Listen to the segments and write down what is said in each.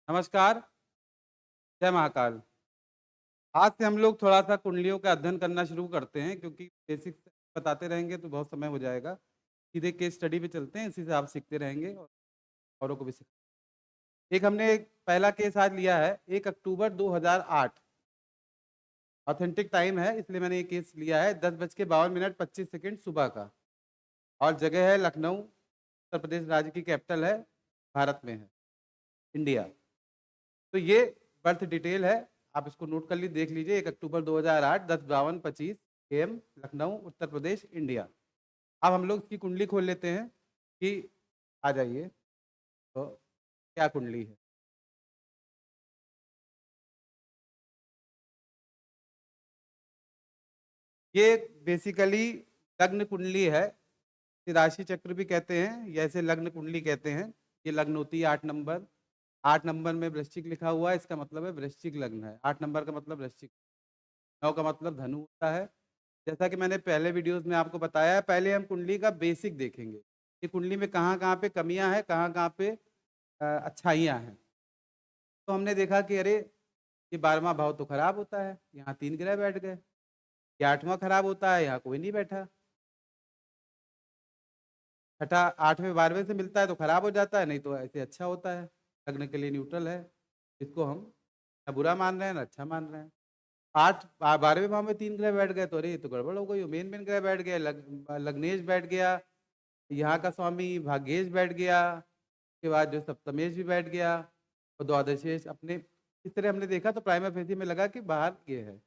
नमस्कार, जय महाकाल। आज से हम लोग थोड़ा-सा कुंडलियों का अध्ययन करना शुरू करते हैं क्योंकि बेसिक्स बताते रहेंगे तो बहुत समय हो जाएगा। सीधे केस स्टडी पे चलते हैं, इसी से आप सीखते रहेंगे और औरों को भी एक हमने एक पहला केस आज लिया है 1 अक्टूबर 2008 ऑथेंटिक टाइम है इसलिए मैंने ये केस लिया है 10:52 सुबह का और जगह है लखनऊ, उत्तर प्रदेश राज्य की कैपिटल है, भारत में है, इंडिया। तो ये बर्थ डिटेल है, आप इसको नोट कर देख लीजिए 1 अक्टूबर 2008 10:52-25 एएम लखनऊ, उत्तर प्रदेश, इंडिया। अब हम लोग इसकी कुंडली खोल लेते हैं कि आ जाइए, तो क्या कुंडली है? ये बेसिकली लग्न कुंडली है, इसे राशि चक्र भी कहते हैं या इसे लग्न कुंडली कहते हैं। ये लग्न होती है 8 नंबर में वृश्चिक लिखा हुआ है, इसका मतलब है वृश्चिक लग्न है। 8 नंबर का मतलब वृश्चिक, 9 का मतलब धनु होता है। जैसा कि मैंने पहले वीडियोज़ में आपको बताया है, पहले हम कुंडली का बेसिक देखेंगे। कि कुंडली में कहाँ-कहाँ पे कमियाँ हैं, कहाँ-कहाँ पे अच्छाइयाँ हैं। तो हमने देखा कि अरे! ये 12वाँ भाव तो खराब होता है, यहाँ 3 ग्रह बैठ गए। ये 8वाँ खराब होता है, यहाँ कोई नहीं बैठा। छठा 8वें 12वें से मिलता है तो खराब हो जाता है, नहीं तो ऐसे अच्छा होता है। लग्न के लिए न्यूट्रल है। इसको हम ना बुरा मान रहे हैं, ना अच्छा मान रहे हैं। 12वें भाव में 3 ग्रह बैठ गए तो अरे! ये तो गड़बड़ हो गई, मेन-मेन ग्रह बैठ गए, लग्नेश बैठ गया, यहाँ का स्वामी भाग्येश बैठ गया, उसके बाद जो सप्तमेश भी बैठ गया और द्वादशेश अपने इस तरह हमने देखा तो प्राइमा फेसी में लगा कि बाहर ये है।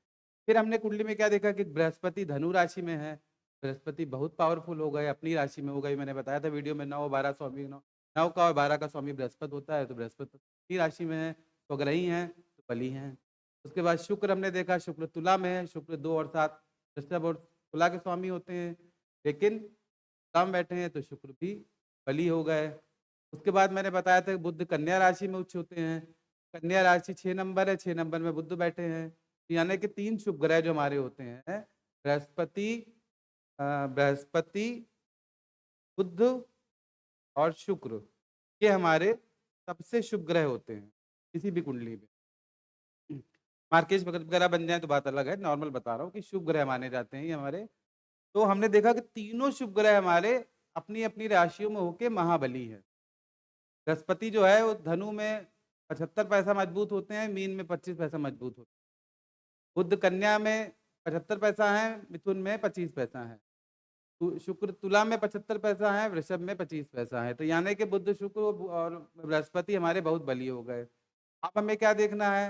फिर हमने कुंडली में क्या देखा कि बृहस्पति धनु राशि में है, बृहस्पति बहुत पावरफुल हो गए, अपनी राशि में हो गए, मैंने बताया था वीडियो में 9 और 12 स्वामी 9 का और 12 का स्वामी बृहस्पति होता है, तो बृहस्पति अपनी राशि में है, स्वग्रही हैं, तो बली हैं। उसके बाद शुक्र हमने देखा, शुक्र तुला में है, शुक्र 2 और 7 वृषभ और तुला के स्वामी होते हैं, लेकिन तुला में बैठे हैं तो शुक्र भी बली हो गए। उसके बाद मैंने बताया था कि बुध कन्या राशि में उच्च होते हैं, कन्या राशि 6 नंबर है, 6 नंबर में बुध बैठे हैं, तो यानी कि 3 शुभ ग्रह जो हमारे होते हैं, बृहस्पति बृहस्पति, बुध और शुक्र, ये हमारे सबसे शुभ ग्रह होते हैं, किसी भी कुंडली में। मार्केज वगैरह बन जाए तो बात अलग है, नॉर्मल बता रहा हूँ कि शुभ ग्रह माने जाते हैं ये हमारे। तो हमने देखा कि तीनों शुभ ग्रह हमारे अपनी-अपनी राशियों में होके महाबली हैं। बृहस्पति जो है वो धनु में 75 पैसा मजबूत होते हैं, मीन में 25 पैसा मजबूत होते हैं। बुध कन्या में 75 पैसा है, मिथुन में 25 पैसा है। शुक्र तुला में 75 पैसा है, वृषभ में 25 पैसा है। तो यानी कि बुध, शुक्र और बृहस्पति हमारे बहुत बली हो गए। अब हमें क्या देखना है?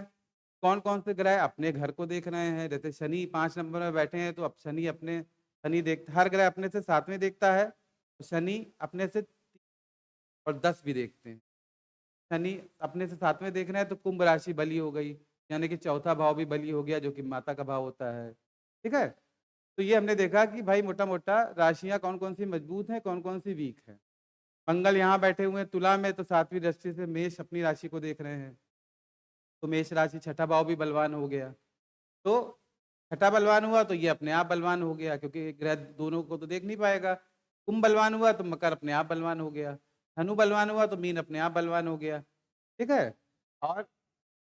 कौन-कौन से ग्रह अपने घर को देख रहे हैं, जैसे शनि 5 नंबर में बैठे हैं, तो अब शनि देख हर ग्रह अपने से 7वें देखता है, तो शनि अपने से और 10 भी देखते हैं। शनि अपने से 7वें देख रहे हैं, तो कुंभ राशि बली हो गई, यानी कि चौथा भाव भी बली हो गया, जो कि माता का भाव होता है। ठीक है? तो ये हमने देखा कि भाई मोटा-मोटा राशियाँ कौन-कौन सी मजबूत हैं, कौन-कौन सी वीक हैं। मंगल यहाँ बैठे हुए हैं तुला में, तो 7वीं दृष्टि से मेष अपनी राशि को देख रहे हैं। तो मेष राशि छठा भाव भी बलवान हो गया। तो छठा बलवान हुआ तो ये अपने आप बलवान हो गया क्योंकि ग्रह दोनों को तो देख नहीं पाएगा। कुंभ बलवान हुआ तो मकर अपने आप बलवान हो गया। धनु बलवान हुआ तो मीन अपने आप बलवान हो गया। ठीक है? और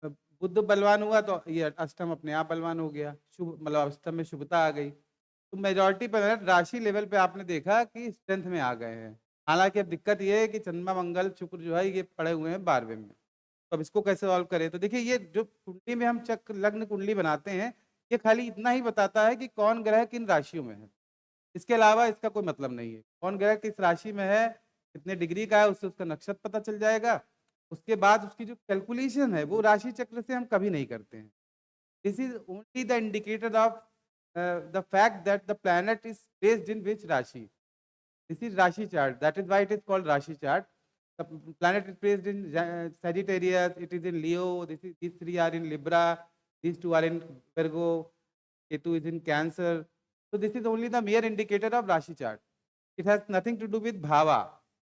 बुध बलवान हुआ तो ये अष्टम अपने आप बलवान हो गया। शुभ मतलब अष्टम में शुभता आ गई। तो मेजॉरिटी पर राशि लेवल पे आपने देखा कि स्ट्रेंथ में आ गए हैं। हालाँकि अब दिक्कत ये है कि चंद्रमा, मंगल, शुक्र जो है ये पड़े हुए हैं 12वें में। तो अब इसको कैसे सॉल्व करें? तो देखिए ये जो कुंडली में हम चक्र लग्न कुंडली बनाते हैं, ये खाली इतना ही बताता है कि कौन ग्रह किन राशियों में है। इसके अलावा इसका कोई मतलब नहीं है। कौन ग्रह किस राशि में है, कितने डिग्री का है, उससे उसका नक्षत्र पता चल जाएगा। उसके बाद उसकी जो कैलकुलेशन है, वो राशि चक्र से हम कभी नहीं करते हैं। This is only the indicator of the fact that the planet is placed in which Rashi. This is Rashi chart. That is why it is called Rashi chart. The planet is placed in Sagittarius. It is in Leo. These three are in Libra. These two are in Virgo. Ketu is in Cancer. So this is only the mere indicator of Rashi chart. It has nothing to do with Bhava.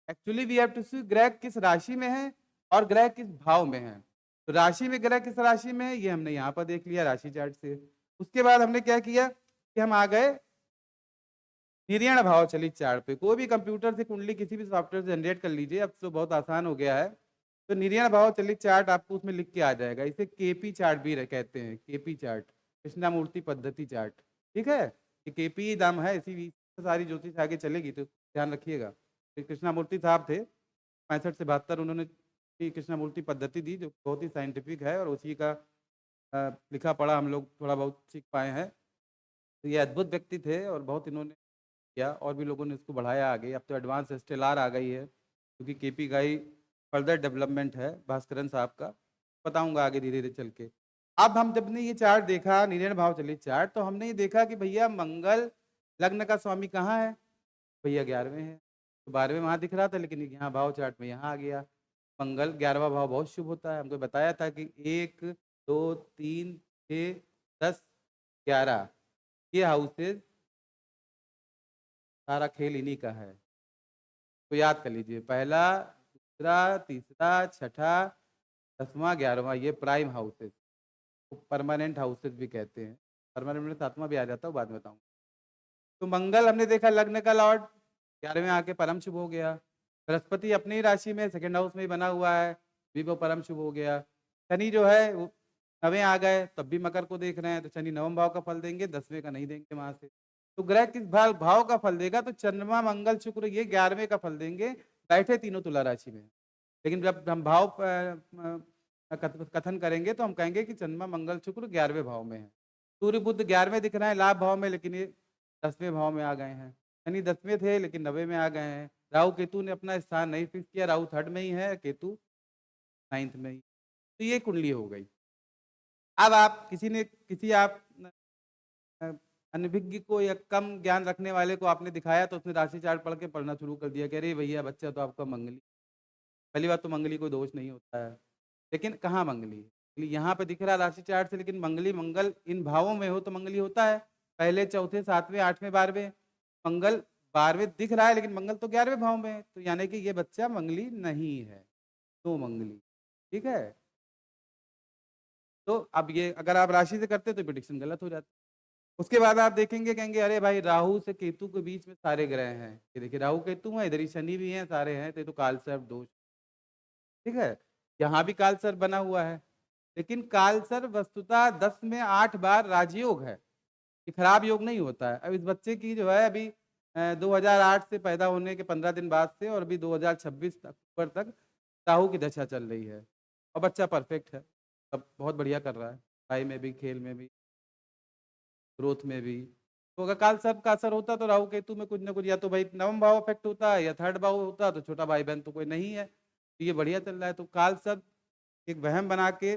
Actually, we have to see ग्रह किस राशि में है और ग्रह किस भाव में है। तो राशि में ग्रह किस राशि में है, ये हमने यहाँ पर देख लिया राशि चार्ट से। उसके बाद हमने क्या किया कि हम आ गए निर्यण भाव चलित चार्ट पे। कोई भी कंप्यूटर से कुंडली किसी भी सॉफ्टवेयर से जनरेट कर लीजिए, अब तो बहुत आसान हो गया है। तो निर्णय भाव चलित चार्ट आपको उसमें लिख के आ जाएगा। इसे केपी चार्ट भी कहते हैं, केपी चार्ट, कृष्णामूर्ति पद्धति चार्ट। ठीक है, ये केपी नाम है, इसी भी सारी ज्योतिष आगे चलेगी तो ध्यान रखिएगा। तो कृष्णामूर्ति साहब थे 65 से 72, उन्होंने कृष्णामूर्ति पद्धति दी जो बहुत ही साइंटिफिक है, और उसी का लिखा पढ़ा हम लोग थोड़ा बहुत सीख पाए हैं। तो ये अद्भुत व्यक्ति थे और बहुत इन्होंने किया, और भी लोगों ने इसको बढ़ाया आगे। अब तो एडवांस स्टेलार आ गई है, क्योंकि केपी का ही फर्दर डेवलपमेंट है भास्करन साहब का, बताऊंगा आगे धीरे धीरे चल के। अब हम जब ने ये चार्ट देखा, निर्णय भाव चलित चार्ट, तो हमने ये देखा कि भैया मंगल लग्न का स्वामी कहाँ है, भैया 11वें है। तो 12वें वहाँ दिख रहा था, लेकिन यहाँ भाव चार्ट में यहाँ आ गया। मंगल 11वां भाव बहुत शुभ होता है, हमको बताया था कि 1 2 3 6 10 11 ये हाउसेज, सारा खेल इन्हीं का है। तो याद कर लीजिए, पहला, दूसरा, तीसरा, छठा, 10वां, 11वां, ये प्राइम हाउसेज, परमानेंट हाउसेज भी कहते हैं। परमानेंट में 7वां भी आ जाता है, बाद में बताऊँ। तो मंगल हमने देखा लग्न का लॉर्ड 11वें आके परम शुभ हो गया। बृहस्पति अपनी ही राशि में सेकंड हाउस में ही बना हुआ है, भी वो परम शुभ हो गया। शनि जो है वो 9वें आ गए, तब भी मकर को देख रहे हैं, तो शनि 9वें भाव का फल देंगे, 10वें का नहीं देंगे वहां से। तो ग्रह किस भाव का फल देगा, तो चंद्रमा मंगल शुक्र ये 11वें का फल देंगे, बैठे तीनों तुला राशि में। लेकिन जब हम भाव कथन करेंगे तो हम कहेंगे कि चंद्रमा मंगल शुक्र 11वें भाव में है। सूर्य बुध 11वें दिख रहे हैं लाभ भाव में, लेकिन ये 10वें भाव में आ गए हैं। शनि 10वें थे लेकिन 9वें में आ गए हैं। राहु केतु ने अपना स्थान नहीं फिक्स किया, राहु 3rd में ही है, केतु 9th में ही। तो ये कुंडली हो गई। अब आप किसी आप अ, अनभिज्ञ को या कम ज्ञान रखने वाले को आपने दिखाया, तो उसने राशि चार्ट पढ़ के पढ़ना शुरू कर दिया कि अरे भैया बच्चा तो आपका मंगली। पहली बात तो मंगली कोई दोष नहीं होता है, लेकिन कहाँ मंगली है? यहाँ पे दिख रहा है राशि चार्ट से, लेकिन मंगली मंगल इन भावों में हो तो मंगली होता है। पहले, चौथे, 7वें, 8वें, 12वें। मंगल 12वें दिख रहा है, लेकिन मंगल तो 11वें भाव में है, तो यानी कि ये बच्चा मंगली नहीं है, तो मंगली। ठीक है, तो अब ये अगर आप राशि से करते तो प्रिडिक्शन गलत हो जाती। उसके बाद आप देखेंगे, कहेंगे अरे भाई राहु से केतु के बीच में सारे ग्रह हैं, ये देखिए राहु केतु है, इधर ही शनि भी है, सारे हैं, तो ये तो काल सर्प दोष। ठीक है, यहाँ भी काल सर्प बना हुआ है, लेकिन काल सर्प वस्तुतः 10 में 8 बार राजयोग है, ये खराब योग नहीं होता है। अब इस बच्चे की जो है अभी 2008 से पैदा होने के 15 दिन बाद से और अभी 2026 अक्टूबर तक राहु की दशा चल रही है, और बच्चा परफेक्ट है, अब बहुत बढ़िया कर रहा है, पढ़ाई में भी, खेल में भी, ग्रोथ में भी। तो अगर काल सर्प का असर होता तो राहु केतु में कुछ ना कुछ, या तो भाई 9वां भाव अफेक्ट होता है या 3rd भाव होता, तो छोटा भाई बहन तो कोई नहीं है, तो ये बढ़िया चल रहा है। तो काल सर्प एक वहम बना के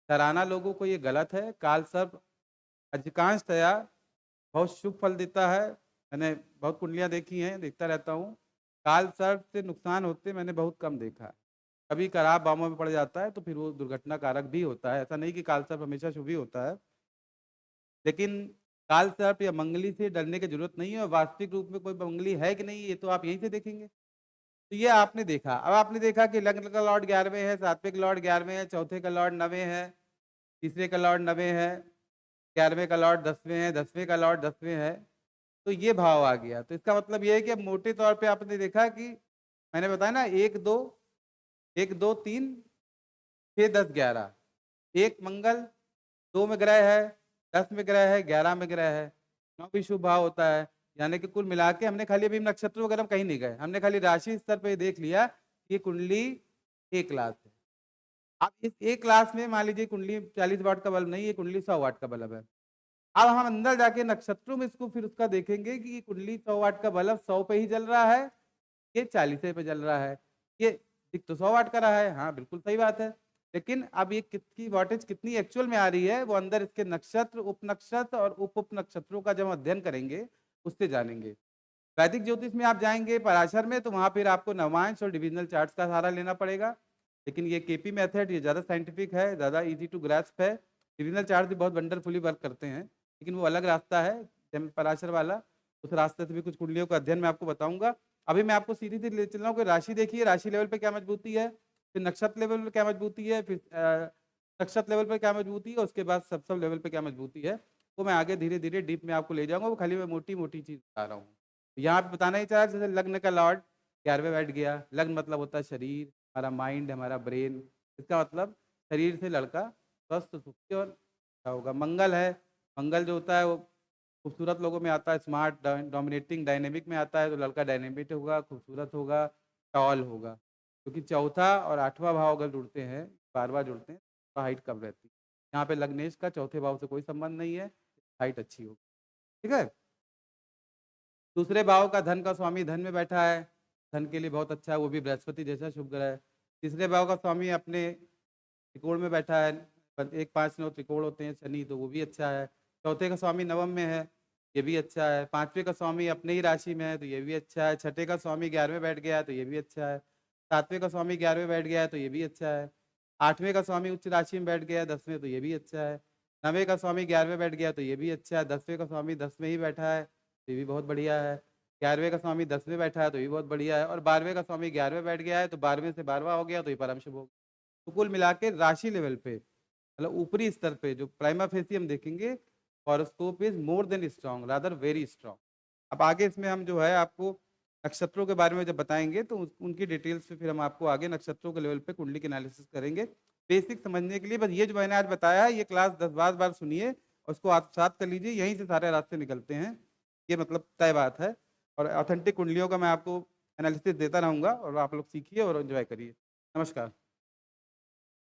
डराना लोगों को, ये गलत है। काल सर्प अधिकांशतया बहुत शुभ फल देता है। मैंने बहुत कुंडलियाँ देखी हैं, देखता रहता हूँ। काल सर्प से नुकसान होते मैंने बहुत कम देखा है। कभी खराब भावों में पड़ जाता है तो फिर वो दुर्घटना कारक भी होता है। ऐसा नहीं कि काल सर्प हमेशा शुभ ही होता है, लेकिन काल सर्प या मंगली से डरने की जरूरत नहीं है, और वास्तविक रूप में कोई मंगली है कि नहीं, ये तो आप यहीं से देखेंगे। तो ये आपने देखा। अब आपने देखा कि लग्न का लॉर्ड 11वें है, 7वें का लॉर्ड 11वें है, चौथे का लॉर्ड 9वें है, तीसरे का लॉर्ड 9वें है, 11वें का लॉर्ड 10वें है, 10वें का लॉर्ड 10वें है। तो ये भाव आ गया। तो इसका मतलब ये है कि अब मोटे तौर पे आपने देखा कि मैंने बताया ना, 1 2 6 10 11, एक मंगल, 2 में ग्रह है, 10 में ग्रह है, 11 में ग्रह है, 9 भी शुभ भाव होता है। यानी कि कुल मिला के हमने खाली अभी नक्षत्र वगैरह कहीं नहीं गए, हमने खाली राशि स्तर पे देख लिया कि कुंडली एक क्लास है। अब इस एक क्लास में मान लीजिए कुंडली 40 वाट का बल्ब नहीं, ये कुंडली 100 वाट का बल्ब है। अब हम अंदर जाके नक्षत्रों में इसको फिर उसका देखेंगे कि ये कुंडली 100 वाट का बल्ब 100 पे ही जल रहा है, ये 40 पे जल रहा है। ये दिख तो 100 वाट का रहा है, हाँ बिल्कुल सही बात है, लेकिन अब ये कितनी वाटेज कितनी एक्चुअल में आ रही है, वो अंदर इसके नक्षत्र, उपनक्षत्र और उप नक्षत्रों का जब हम अध्ययन करेंगे उससे जानेंगे। वैदिक ज्योतिष में आप जाएंगे पराशर में, तो वहां फिर आपको नवांश और डिविजनल चार्ट्स का सहारा लेना पड़ेगा, लेकिन ये केपी मेथड ये ज़्यादा साइंटिफिक है, ज़्यादा इजी टू ग्रास्प है। डिविजनल चार्ट भी बहुत वंडरफुली वर्क करते हैं, लेकिन वो अलग रास्ता है पराशर वाला, उस रास्ते से भी कुछ कुंडलियों का अध्ययन मैं आपको बताऊंगा। अभी मैं आपको सीधी ले चल रहा हूँ कि राशि देखिए, राशि लेवल पे क्या मजबूती है, फिर नक्षत्र लेवल पे क्या मजबूती है, फिर नक्षत्र लेवल पे क्या मजबूती है, उसके बाद सब लेवल पे क्या मजबूती है, वो मैं आगे धीरे धीरे डीप में आपको ले जाऊंगा। वो खाली मैं मोटी मोटी चीज बता रहा हूँ। यहाँ पे बताना ही चाहा, जैसे लग्न का लॉर्ड 11वें बैठ गया, लग्न मतलब होता है शरीर, हमारा माइंड, हमारा ब्रेन, इसका मतलब शरीर से लड़का स्वस्थ, सुखी और अच्छा होगा। मंगल है, मंगल जो होता है वो खूबसूरत लोगों में आता है, स्मार्ट, डोमिनेटिंग, डायनेमिक में आता है, तो लड़का डायनेमिक होगा, खूबसूरत होगा, टॉल होगा। क्योंकि चौथा और आठवां भाव अगर जुड़ते हैं, 12वां जुड़ते हैं, तो हाइट कम रहती है। यहाँ पे लग्नेश का चौथे भाव से कोई संबंध नहीं है, हाइट अच्छी होगी। ठीक है? दूसरे भाव का धन का स्वामी धन में बैठा है, धन के लिए बहुत अच्छा है, वो भी बृहस्पति जैसा शुभ ग्रह है। तीसरे भाव का स्वामी अपने त्रिकोण में बैठा है, पर 1, 5, 9 त्रिकोण होते हैं शनि, तो वो भी अच्छा है। चौथे का स्वामी नवम में है, ये भी अच्छा है। पाँचवें का स्वामी अपने ही राशि में है, तो ये भी अच्छा है। छठे का स्वामी 11वें बैठ गया है, तो ये भी अच्छा है। सातवें का स्वामी 11वें बैठ गया है, तो ये भी अच्छा है। आठवें का स्वामी उच्च राशि में बैठ गया है 10वें, तो ये भी अच्छा है। नवें का स्वामी 11वें बैठ गया है, तो ये भी अच्छा है। 10वें का स्वामी 10 में ही बैठा है, तो ये भी बहुत बढ़िया है। 11वें का स्वामी 10 में बैठा है, तो ये भी बहुत बढ़िया है। और 12वें का स्वामी 11वें बैठ गया है, तो 12वें से 12वां हो गया, तो ये परम शुभ हो गया। तो कुल मिला के राशि लेवल पे, मतलब ऊपरी स्तर पे जो प्राइमा फेसी हम देखेंगे, horoscope is more than strong, rather very strong. अब आगे इसमें हम जो है आपको नक्षत्रों के बारे में जब बताएंगे, तो उनकी डिटेल्स पे फिर हम आपको आगे नक्षत्रों के लेवल पे कुंडली की एनालिसिस करेंगे। बेसिक समझने के लिए बस ये जो मैंने आज बताया है, ये क्लास 10 बार सुनिए और उसको आप साथ कर लीजिए, यहीं से सारे रास्ते निकलते हैं, ये मतलब तय बात है। और ऑथेंटिक कुंडलियों का मैं आपको एनालिसिस देता रहूंगा, और आप लोग सीखिए और एंजॉय करिए। नमस्कार।